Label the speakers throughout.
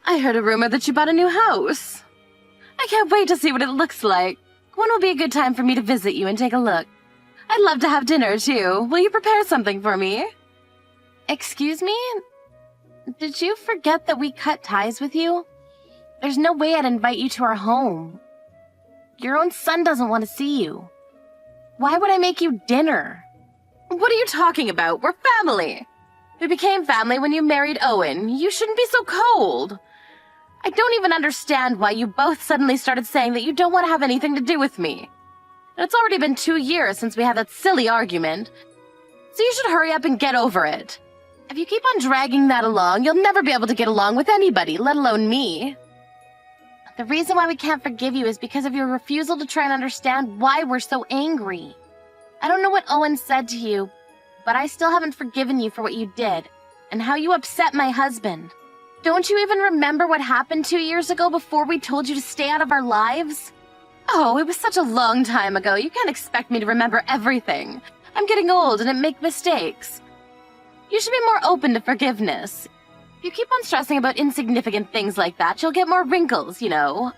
Speaker 1: I heard a rumor that you bought a new house. I can't wait to see what it looks like. When will be a good time for me to visit you and take a look? I'd love to have dinner, too. Will you prepare something for me? Excuse me? Did you forget that we cut ties with you? There's no way I'd invite you to our home. Your own son doesn't want to see you. Why would I make you dinner? What are you talking about? We're family. We became family when you married Owen. You shouldn't be so cold. I don't even understand why you both suddenly started saying that you don't want to have anything to do with me. And it's already been 2 years since we had that silly argument. So you should hurry up and get over it. If you keep on dragging that along, you'll never be able to get along with anybody, let alone me. The reason why we can't forgive you is because of your refusal to try and understand why we're so angry. I don't know what Owen said to you, but I still haven't forgiven you for what you did, and how you upset my husband. Don't you even remember what happened 2 years ago before we told you to stay out of our lives? Oh, it was such a long time ago. You can't expect me to remember everything. I'm getting old and I make mistakes. You should be more open to forgiveness. If you keep on stressing about insignificant things like that, you'll get more wrinkles, you know.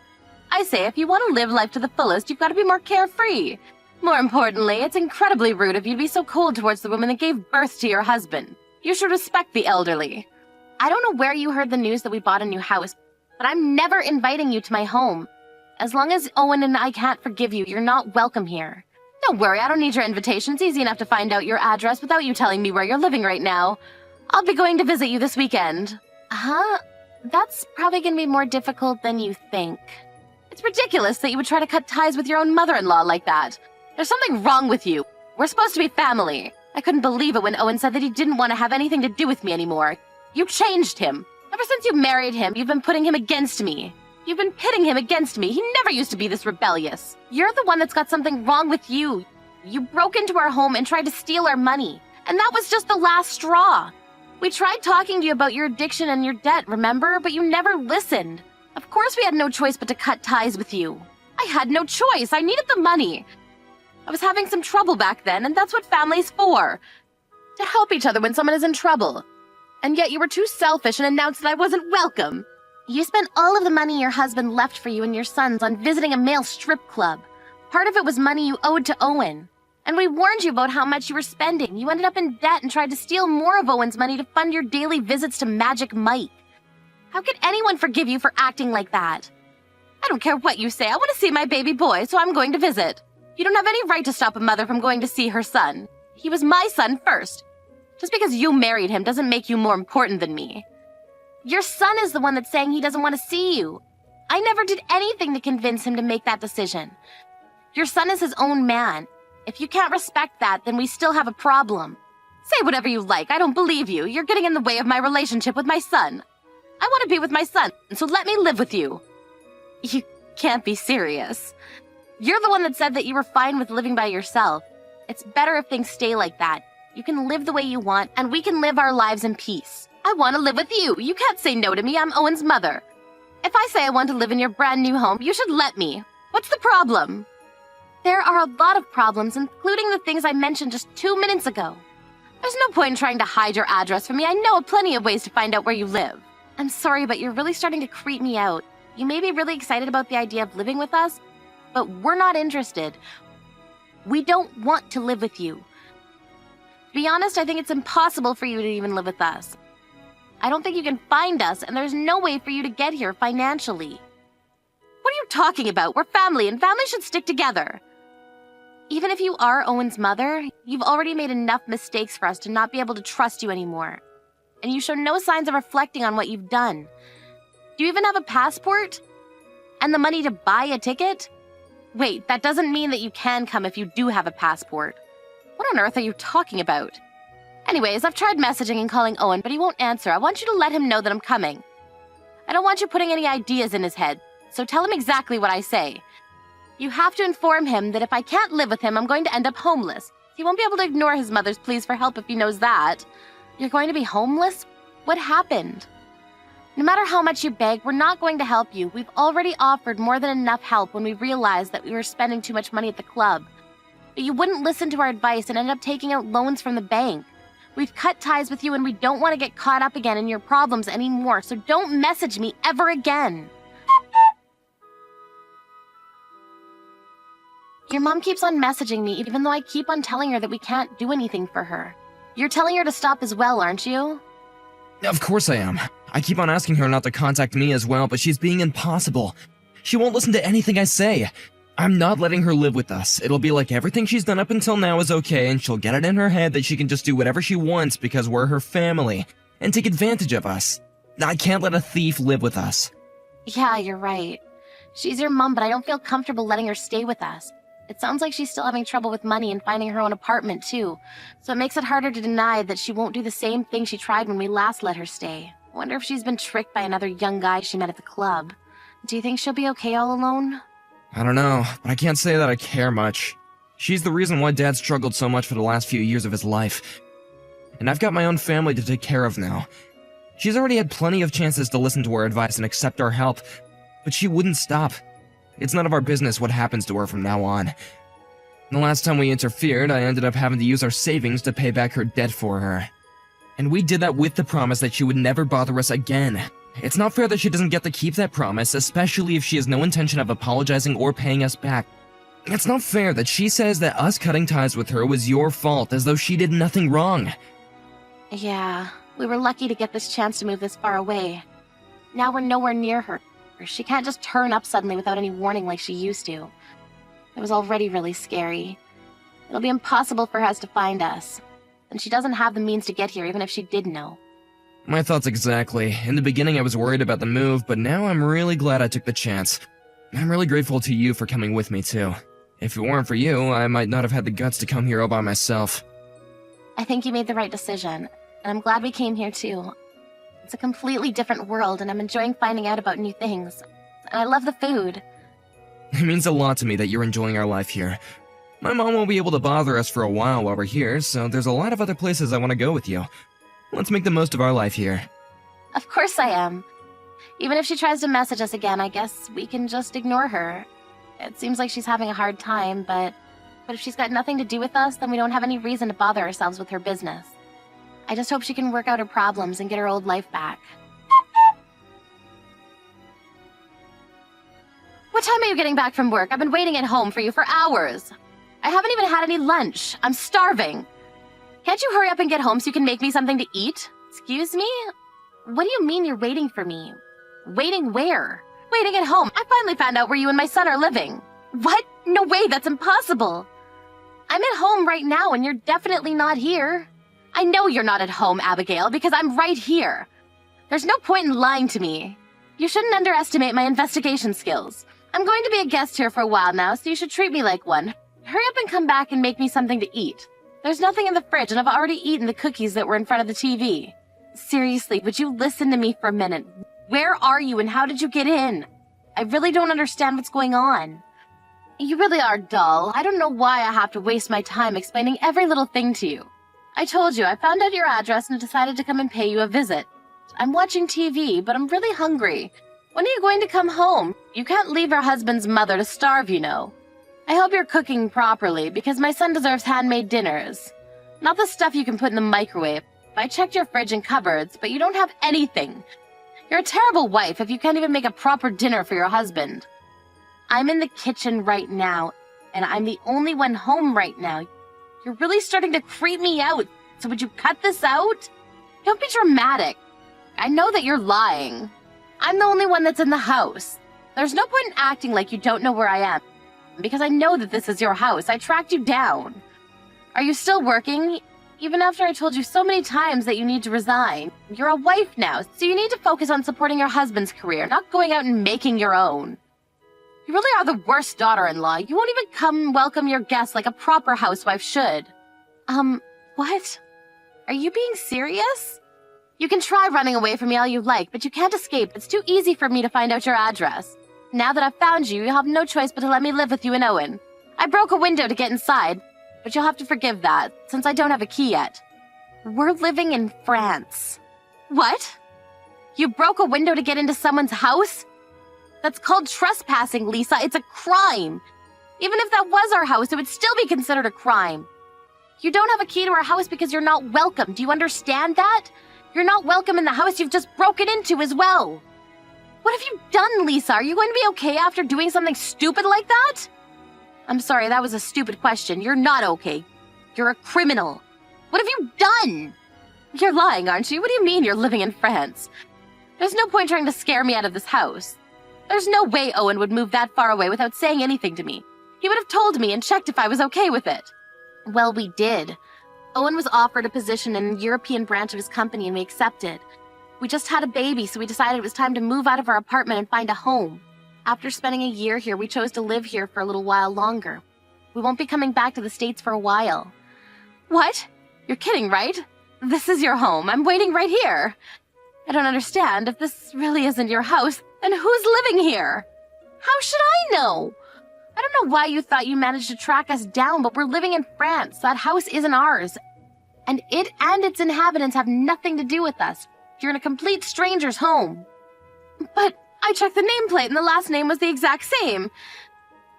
Speaker 1: I say if you want to live life to the fullest, you've got to be more carefree. More importantly, it's incredibly rude of you to be so cold towards the woman that gave birth to your husband. You should respect the elderly. I don't know where you heard the news that we bought a new house, but I'm never inviting you to my home. As long as Owen and I can't forgive you, you're not welcome here. Don't worry, I don't need your invitation. It's easy enough to find out your address without you telling me where you're living right now. I'll be going to visit you this weekend. Huh? That's probably gonna be more difficult than you think. It's ridiculous that you would try to cut ties with your own mother-in-law like that. There's something wrong with you. We're supposed to be family. I couldn't believe it when Owen said that he didn't want to have anything to do with me anymore. You changed him. Ever since you married him, you've been putting him against me. You've been pitting him against me. He never used to be this rebellious. You're the one that's got something wrong with you. You broke into our home and tried to steal our money. And that was just the last straw. We tried talking to you about your addiction and your debt, remember? But you never listened. Of course we had no choice but to cut ties with you. I had no choice. I needed the money. I was having some trouble back then, and that's what family's for. To help each other when someone is in trouble. And yet you were too selfish and announced that I wasn't welcome. You spent all of the money your husband left for you and your sons on visiting a male strip club. Part of it was money you owed to Owen. And we warned you about how much you were spending. You ended up in debt and tried to steal more of Owen's money to fund your daily visits to Magic Mike. How could anyone forgive you for acting like that? I don't care what you say. I want to see my baby boy, so I'm going to visit. You don't have any right to stop a mother from going to see her son. He was my son first. Just because you married him doesn't make you more important than me. Your son is the one that's saying he doesn't want to see you. I never did anything to convince him to make that decision. Your son is his own man. If you can't respect that, then we still have a problem. Say whatever you like. I don't believe you. You're getting in the way of my relationship with my son. I want to be with my son, so let me live with you. You can't be serious. You're the one that said that you were fine with living by yourself. It's better if things stay like that. You can live the way you want, and we can live our lives in peace. I want to live with you. You can't say no to me. I'm Owen's mother. If I say I want to live in your brand new home, you should let me. What's the problem? There are a lot of problems, including the things I mentioned just 2 minutes ago. There's no point in trying to hide your address from me. I know of plenty of ways to find out where you live. I'm sorry, but you're really starting to creep me out. You may be really excited about the idea of living with us, but we're not interested. We don't want to live with you. To be honest, I think it's impossible for you to even live with us. I don't think you can find us, and there's no way for you to get here financially. What are you talking about? We're family, and family should stick together. Even if you are Owen's mother, you've already made enough mistakes for us to not be able to trust you anymore. And you show no signs of reflecting on what you've done. Do you even have a passport? And the money to buy a ticket? Wait, that doesn't mean that you can come if you do have a passport. What on earth are you talking about? Anyways, I've tried messaging and calling Owen, but he won't answer. I want you to let him know that I'm coming. I don't want you putting any ideas in his head, so tell him exactly what I say. You have to inform him that if I can't live with him, I'm going to end up homeless. He won't be able to ignore his mother's pleas for help if he knows that. You're going to be homeless? What happened? No matter how much you beg, we're not going to help you. We've already offered more than enough help when we realized that we were spending too much money at the club. But you wouldn't listen to our advice and ended up taking out loans from the bank. We've cut ties with you and we don't want to get caught up again in your problems anymore, so don't message me ever again. Your mom keeps on messaging me even though I keep on telling her that we can't do anything for her. You're telling her to stop as well, aren't you?
Speaker 2: Of course I am. I keep on asking her not to contact me as well, but she's being impossible. She won't listen to anything I say. I'm not letting her live with us. It'll be like everything she's done up until now is okay, and she'll get it in her head that she can just do whatever she wants because we're her family, and take advantage of us. I can't let a thief live with us.
Speaker 1: Yeah, you're right. She's your mom, but I don't feel comfortable letting her stay with us. It sounds like she's still having trouble with money and finding her own apartment, too. So it makes it harder to deny that she won't do the same thing she tried when we last let her stay. I wonder if she's been tricked by another young guy she met at the club. Do you think she'll be okay all alone?
Speaker 2: I don't know, but I can't say that I care much. She's the reason why Dad struggled so much for the last few years of his life. And I've got my own family to take care of now. She's already had plenty of chances to listen to our advice and accept our help, but she wouldn't stop. It's none of our business what happens to her from now on. The last time we interfered, I ended up having to use our savings to pay back her debt for her. And we did that with the promise that she would never bother us again. It's not fair that she doesn't get to keep that promise, especially if she has no intention of apologizing or paying us back. It's not fair that she says that us cutting ties with her was your fault, as though she did nothing wrong.
Speaker 1: Yeah, we were lucky to get this chance to move this far away. Now we're nowhere near her. She can't just turn up suddenly without any warning like she used to. It was already really scary. It'll be impossible for us to find us. And she doesn't have the means to get here even if she did know.
Speaker 2: My thoughts exactly. In the beginning I was worried about the move, but now I'm really glad I took the chance. I'm really grateful to you for coming with me too. If it weren't for you, I might not have had the guts to come here all by myself.
Speaker 1: I think you made the right decision, and I'm glad we came here too. It's a completely different world, and I'm enjoying finding out about new things. And I love the food.
Speaker 2: It means a lot to me that you're enjoying our life here. My mom won't be able to bother us for a while we're here, so there's a lot of other places I want to go with you. Let's make the most of our life here.
Speaker 1: Of course I am. Even if she tries to message us again, I guess we can just ignore her. It seems like she's having a hard time, but if she's got nothing to do with us, then we don't have any reason to bother ourselves with her business. I just hope she can work out her problems and get her old life back. What time are you getting back from work? I've been waiting at home for you for hours. I haven't even had any lunch. I'm starving. Can't you hurry up and get home so you can make me something to eat? Excuse me? What do you mean you're waiting for me? Waiting where? Waiting at home. I finally found out where you and my son are living. What? No way, that's impossible. I'm at home right now and you're definitely not here. I know you're not at home, Abigail, because I'm right here. There's no point in lying to me. You shouldn't underestimate my investigation skills. I'm going to be a guest here for a while now, so you should treat me like one. Hurry up and come back and make me something to eat. There's nothing in the fridge, and I've already eaten the cookies that were in front of the TV. Seriously, would you listen to me for a minute? Where are you and how did you get in? I really don't understand what's going on. You really are dull. I don't know why I have to waste my time explaining every little thing to you. I told you, I found out your address and decided to come and pay you a visit. I'm watching TV, but I'm really hungry. When are you going to come home? You can't leave your husband's mother to starve, you know. I hope you're cooking properly, because my son deserves handmade dinners. Not the stuff you can put in the microwave. I checked your fridge and cupboards, but you don't have anything. You're a terrible wife if you can't even make a proper dinner for your husband. I'm in the kitchen right now, and I'm the only one home right now. You're really starting to creep me out, so would you cut this out? Don't be dramatic. I know that you're lying. I'm the only one that's in the house. There's no point in acting like you don't know where I am, because I know that this is your house. I tracked you down. Are you still working? Even after I told you so many times that you need to resign. You're a wife now, so you need to focus on supporting your husband's career, not going out and making your own. You really are the worst daughter-in-law. You won't even come welcome your guests like a proper housewife should. What? Are you being serious? You can try running away from me all you like, but you can't escape. It's too easy for me to find out your address. Now that I've found you, you'll have no choice but to let me live with you and Owen. I broke a window to get inside, but you'll have to forgive that, since I don't have a key yet. We're living in France. What? You broke a window to get into someone's house? That's called trespassing, Lisa. It's a crime. Even if that was our house, it would still be considered a crime. You don't have a key to our house because you're not welcome. Do you understand that? You're not welcome in the house you've just broken into as well. What have you done, Lisa? Are you going to be okay after doing something stupid like that? I'm sorry, that was a stupid question. You're not okay. You're a criminal. What have you done? You're lying, aren't you? What do you mean you're living in France? There's no point trying to scare me out of this house. There's no way Owen would move that far away without saying anything to me. He would have told me and checked if I was okay with it. Well, we did. Owen was offered a position in the European branch of his company and we accepted. We just had a baby, so we decided it was time to move out of our apartment and find a home. After spending a year here, we chose to live here for a little while longer. We won't be coming back to the States for a while. What? You're kidding, right? This is your home. I'm waiting right here. I don't understand. If this really isn't your house, then who's living here? How should I know? I don't know why you thought you managed to track us down, but we're living in France. That house isn't ours. And it and its inhabitants have nothing to do with us. You're in a complete stranger's home. But I checked the nameplate and the last name was the exact same.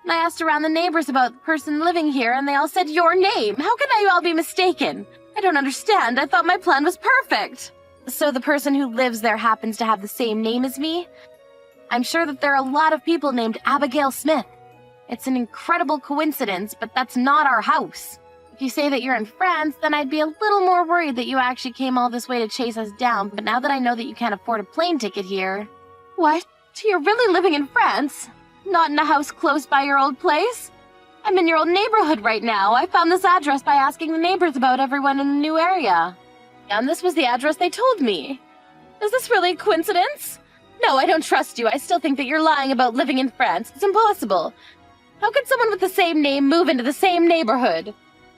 Speaker 1: And I asked around the neighbors about the person living here and they all said your name. How can you all be mistaken? I don't understand. I thought my plan was perfect. So the person who lives there happens to have the same name as me? I'm sure that there are a lot of people named Abigail Smith. It's an incredible coincidence, but that's not our house. If you say that you're in France, then I'd be a little more worried that you actually came all this way to chase us down, but now that I know that you can't afford a plane ticket here... What? You're really living in France? Not in a house close by your old place? I'm in your old neighborhood right now. I found this address by asking the neighbors about everyone in the new area. And this was the address they told me. Is this really a coincidence? No, I don't trust you. I still think that you're lying about living in France. It's impossible. How could someone with the same name move into the same neighborhood?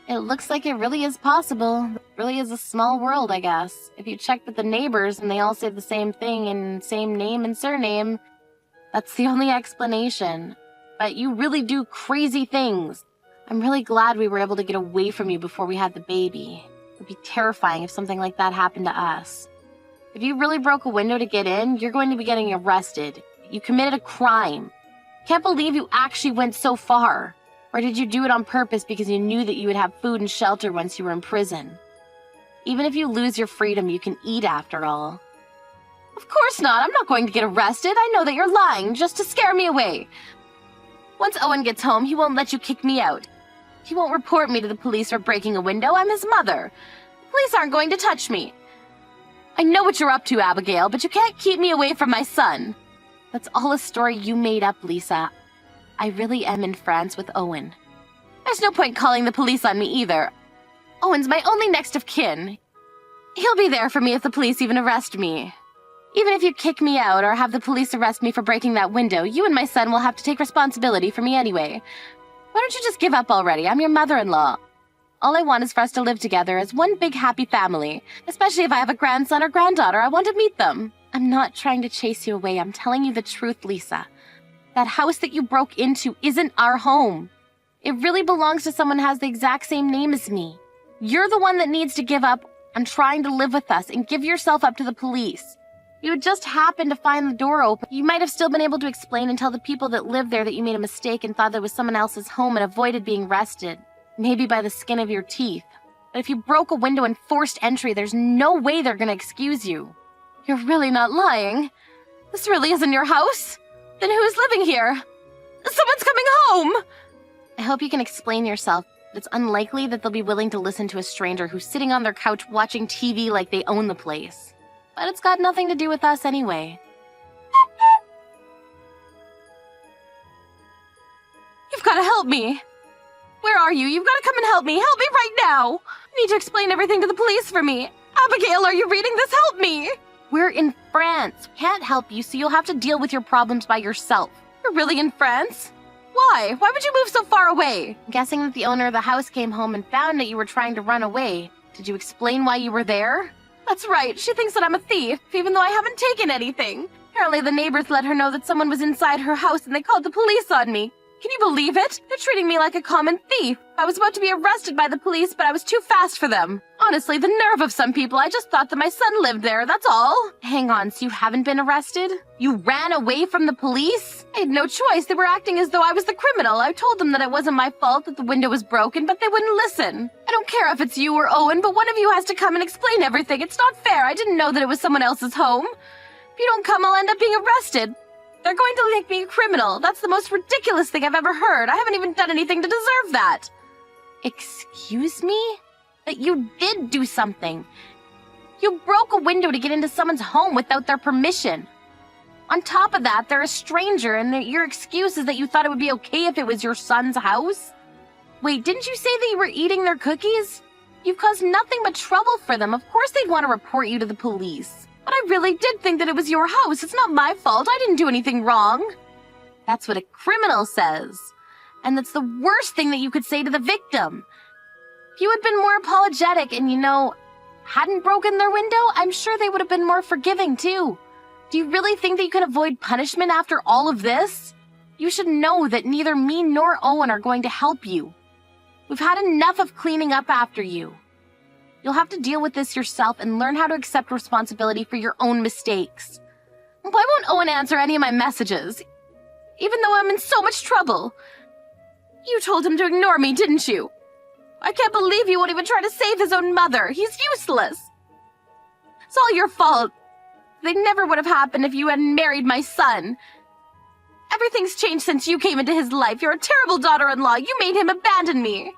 Speaker 1: It looks like it really is possible. It really is a small world, I guess. If you check with the neighbors and they all say the same thing and same name and surname, that's the only explanation. But you really do crazy things. I'm really glad we were able to get away from you before we had the baby. It would be terrifying if something like that happened to us. If you really broke a window to get in, you're going to be getting arrested. You committed a crime. Can't believe you actually went so far. Or did you do it on purpose because you knew that you would have food and shelter once you were in prison? Even if you lose your freedom, you can eat after all. Of course not. I'm not going to get arrested. I know that you're lying just to scare me away. Once Owen gets home, he won't let you kick me out. He won't report me to the police for breaking a window. I'm his mother. The police aren't going to touch me. I know what you're up to, Abigail, but you can't keep me away from my son. That's all a story you made up, Lisa. I really am in France with Owen. There's no point calling the police on me either. Owen's my only next of kin. He'll be there for me if the police even arrest me. Even if you kick me out or have the police arrest me for breaking that window, you and my son will have to take responsibility for me anyway. Why don't you just give up already? I'm your mother-in-law. All I want is for us to live together as one big happy family. Especially if I have a grandson or granddaughter, I want to meet them. I'm not trying to chase you away. I'm telling you the truth, Lisa. That house that you broke into isn't our home. It really belongs to someone who has the exact same name as me. You're the one that needs to give up on trying to live with us and give yourself up to the police. You had just happened to find the door open. You might have still been able to explain and tell the people that lived there that you made a mistake and thought that it was someone else's home and avoided being arrested. Maybe by the skin of your teeth. But if you broke a window and forced entry, there's no way they're gonna excuse you. You're really not lying. This really isn't your house? Then who's living here? Someone's coming home! I hope you can explain yourself. It's unlikely that they'll be willing to listen to a stranger who's sitting on their couch watching TV like they own the place. But it's got nothing to do with us anyway. You've got to help me. Where are you? You've got to come and help me. Help me right now. I need to explain everything to the police for me. Abigail, are you reading this? Help me. We're in France. Can't help you, so you'll have to deal with your problems by yourself. You're really in France? Why? Why would you move so far away? I'm guessing that the owner of the house came home and found that you were trying to run away. Did you explain why you were there? That's right. She thinks that I'm a thief, even though I haven't taken anything. Apparently the neighbors let her know that someone was inside her house and they called the police on me. Can you believe it? They're treating me like a common thief. I was about to be arrested by the police, but I was too fast for them. Honestly, the nerve of some people. I just thought that my son lived there, that's all. Hang on, so you haven't been arrested? You ran away from the police? I had no choice. They were acting as though I was the criminal. I told them that it wasn't my fault that the window was broken, but they wouldn't listen. I don't care if it's you or Owen, but one of you has to come and explain everything. It's not fair. I didn't know that it was someone else's home. If you don't come, I'll end up being arrested. They're going to make me a criminal. That's the most ridiculous thing I've ever heard. I haven't even done anything to deserve that. Excuse me? But you did do something. You broke a window to get into someone's home without their permission. On top of that, they're a stranger, and your excuse is that you thought it would be okay if it was your son's house? Wait, didn't you say that you were eating their cookies? You've caused nothing but trouble for them. Of course they'd want to report you to the police. But I really did think that it was your house. It's not my fault. I didn't do anything wrong. That's what a criminal says. And that's the worst thing that you could say to the victim. If you had been more apologetic and, hadn't broken their window, I'm sure they would have been more forgiving, too. Do you really think that you can avoid punishment after all of this? You should know that neither me nor Owen are going to help you. We've had enough of cleaning up after you. You'll have to deal with this yourself and learn how to accept responsibility for your own mistakes. Why won't Owen answer any of my messages? Even though I'm in so much trouble. You told him to ignore me, didn't you? I can't believe he won't even try to save his own mother. He's useless. It's all your fault. They never would have happened if you hadn't married my son. Everything's changed since you came into his life. You're a terrible daughter-in-law. You made him abandon me.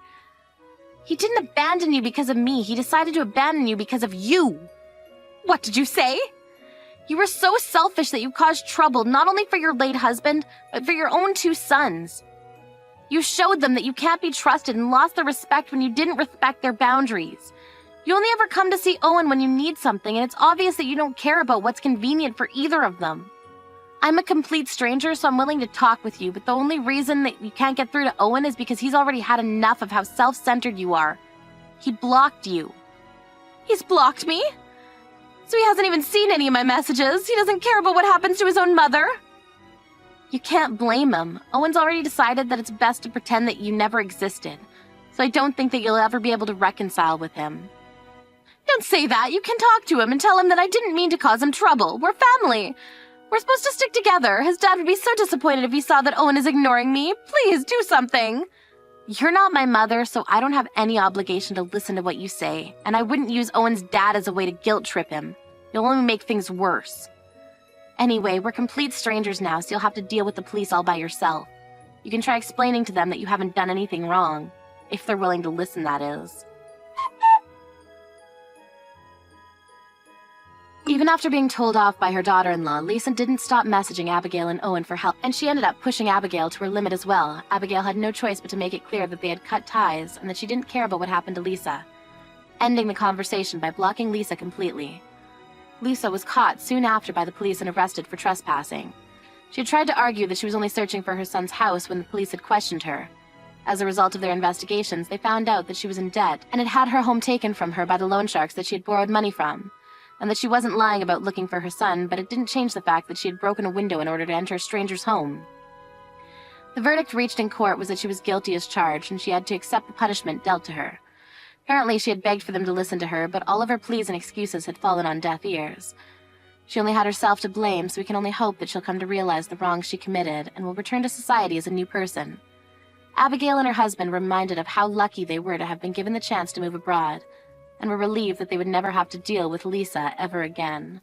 Speaker 1: He didn't abandon you because of me. He decided to abandon you because of you. What did you say? You were so selfish that you caused trouble not only for your late husband, but for your own 2 sons. You showed them that you can't be trusted and lost their respect when you didn't respect their boundaries. You only ever come to see Owen when you need something, and it's obvious that you don't care about what's convenient for either of them. I'm a complete stranger, so I'm willing to talk with you, but the only reason that you can't get through to Owen is because he's already had enough of how self-centered you are. He blocked you. He's blocked me? So he hasn't even seen any of my messages. He doesn't care about what happens to his own mother. You can't blame him. Owen's already decided that it's best to pretend that you never existed, so I don't think that you'll ever be able to reconcile with him. Don't say that. You can talk to him and tell him that I didn't mean to cause him trouble. We're family. We're supposed to stick together. His dad would be so disappointed if he saw that Owen is ignoring me. Please, do something. You're not my mother, so I don't have any obligation to listen to what you say, and I wouldn't use Owen's dad as a way to guilt trip him. You'll only make things worse. Anyway, we're complete strangers now, so you'll have to deal with the police all by yourself. You can try explaining to them that you haven't done anything wrong. If they're willing to listen, that is. Even after being told off by her daughter-in-law, Lisa didn't stop messaging Abigail and Owen for help, and she ended up pushing Abigail to her limit as well. Abigail had no choice but to make it clear that they had cut ties and that she didn't care about what happened to Lisa, ending the conversation by blocking Lisa completely. Lisa was caught soon after by the police and arrested for trespassing. She had tried to argue that she was only searching for her son's house when the police had questioned her. As a result of their investigations, they found out that she was in debt and had had her home taken from her by the loan sharks that she had borrowed money from, and that she wasn't lying about looking for her son, but it didn't change the fact that she had broken a window in order to enter a stranger's home. The verdict reached in court was that she was guilty as charged, and she had to accept the punishment dealt to her. Apparently, she had begged for them to listen to her, but all of her pleas and excuses had fallen on deaf ears. She only had herself to blame, so we can only hope that she'll come to realize the wrongs she committed and will return to society as a new person. Abigail and her husband were reminded of how lucky they were to have been given the chance to move abroad, and were relieved that they would never have to deal with Lisa ever again.